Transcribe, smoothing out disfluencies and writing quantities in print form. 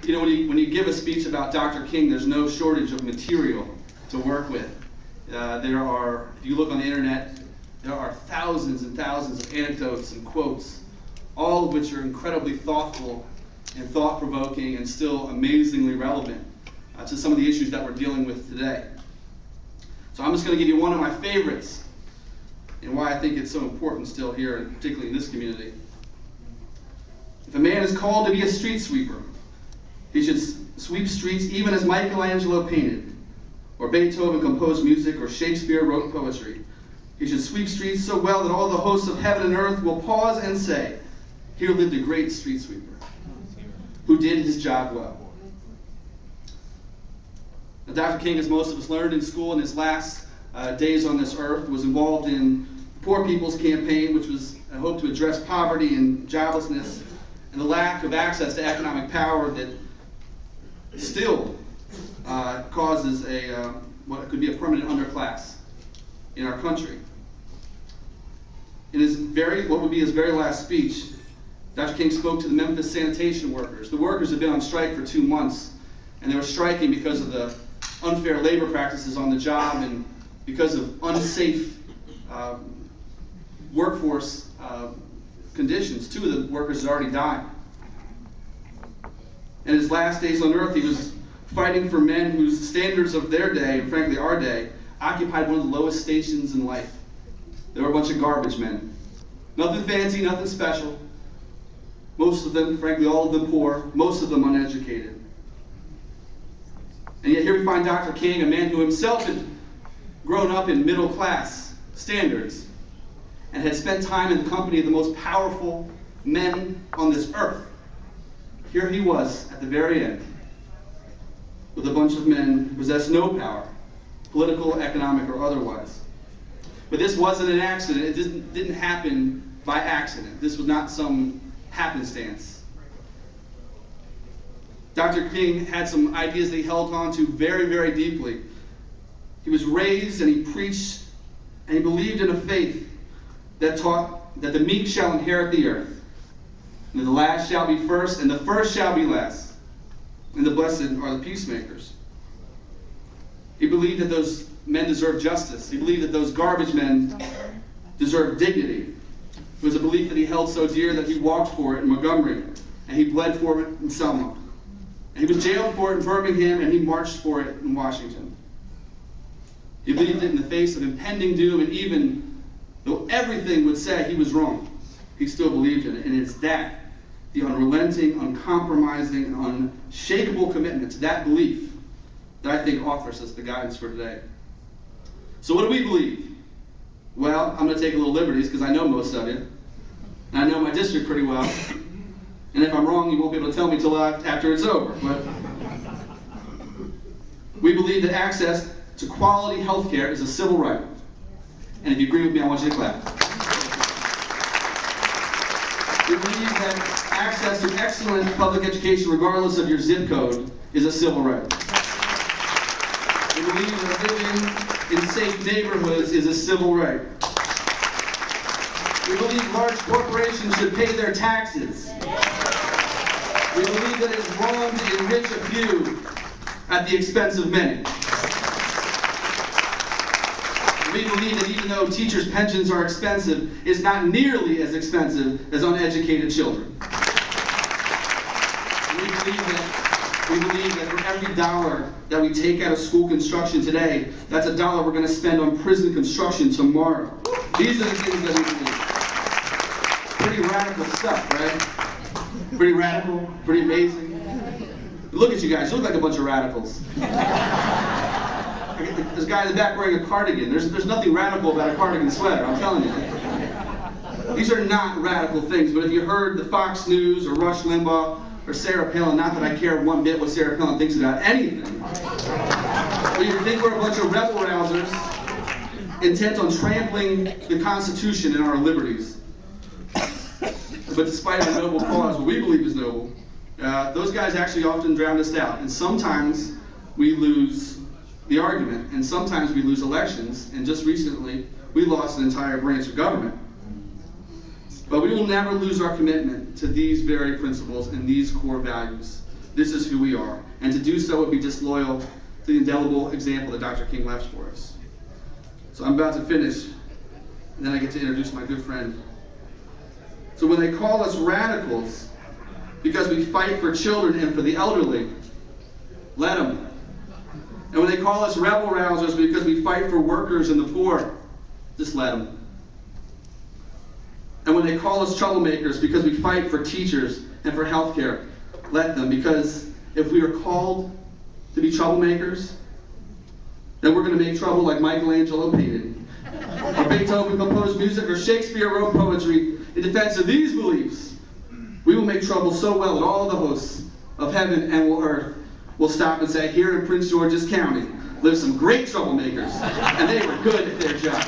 You know, when you give a speech about Dr. King, there's no shortage of material to work with. There are, if you look on the internet, there are thousands and thousands of anecdotes and quotes, all of which are incredibly thoughtful and thought-provoking and still amazingly relevant to some of the issues that we're dealing with today. So I'm just going to give you one of my favorites and why I think it's so important still here, and particularly in this community. If a man is called to be a street sweeper, he should sweep streets even as Michelangelo painted, or Beethoven composed music, or Shakespeare wrote poetry. He should sweep streets so well that all the hosts of heaven and earth will pause and say, "Here lived a great street sweeper who did his job well." Now, Dr. King, as most of us learned in school in his last days on this earth, was involved in the Poor People's Campaign, which was a hope to address poverty and joblessness and the lack of access to economic power that still causes what could be a permanent underclass in our country. In what would be his very last speech, Dr. King spoke to the Memphis sanitation workers. The workers had been on strike for 2 months, and they were striking because of the unfair labor practices on the job and because of unsafe workforce conditions. 2 of the workers had already died. In his last days on earth, he was fighting for men whose standards of their day, and frankly our day, occupied one of the lowest stations in life. They were a bunch of garbage men. Nothing fancy, nothing special. Most of them, frankly all of them poor, most of them uneducated. And yet here we find Dr. King, a man who himself had grown up in middle class standards and had spent time in the company of the most powerful men on this earth. Here he was at the very end with a bunch of men who possessed no power, political, economic, or otherwise. But this wasn't an accident. It didn't happen by accident. This was not some happenstance. Dr. King had some ideas that he held on to very, very deeply. He was raised and he preached and he believed in a faith that taught that the meek shall inherit the earth, and the last shall be first, and the first shall be last, and the blessed are the peacemakers. He believed that those men deserved justice. He believed that those garbage men deserved dignity. It was a belief that he held so dear that he walked for it in Montgomery, and he bled for it in Selma. And he was jailed for it in Birmingham, and he marched for it in Washington. He believed it in the face of impending doom, and even though everything would say he was wrong, he still believed in it. And it's that, the unrelenting, uncompromising, and unshakable commitment to that belief, that I think offers us the guidance for today. So what do we believe? Well, I'm going to take a little liberties because I know most of you. And I know my district pretty well. And if I'm wrong, you won't be able to tell me till after it's over. But we believe that access to quality health care is a civil right. And if you agree with me, I want you to clap. We believe that access to excellent public education, regardless of your zip code, is a civil right. We believe that living in safe neighborhoods is a civil right. We believe large corporations should pay their taxes. We believe that it is wrong to enrich a few at the expense of many. We believe that even though teachers' pensions are expensive, it's not nearly as expensive as uneducated children. We believe that for every dollar that we take out of school construction today, that's a dollar we're going to spend on prison construction tomorrow. These are the things that we believe. Pretty radical stuff, right? Pretty radical, pretty amazing. Look at you guys, you look like a bunch of radicals. This guy in the back wearing a cardigan. There's nothing radical about a cardigan sweater, I'm telling you. These are not radical things, but if you heard the Fox News or Rush Limbaugh or Sarah Palin, not that I care one bit what Sarah Palin thinks about anything, but you think we're a bunch of rebel rousers intent on trampling the Constitution and our liberties. But despite our noble cause, what we believe is noble, those guys actually often drown us out. And sometimes we lose the argument, and sometimes we lose elections, and just recently we lost an entire branch of government. But we will never lose our commitment to these very principles and these core values. this is who we are. And to do so would be disloyal to the indelible example that Dr. King left for us. So I'm about to finish, and then I get to introduce my good friend. So when they call us radicals because we fight for children and for the elderly, let them. And when they call us rebel rousers because we fight for workers and the poor, just let them. And when they call us troublemakers because we fight for teachers and for health care, let them. Because if we are called to be troublemakers, then we're going to make trouble like Michelangelo painted, or Beethoven composed music, or Shakespeare wrote poetry in defense of these beliefs. We will make trouble so well that all the hosts of heaven and earth will stop and say, here in Prince George's County live some great troublemakers, and they were good at their job.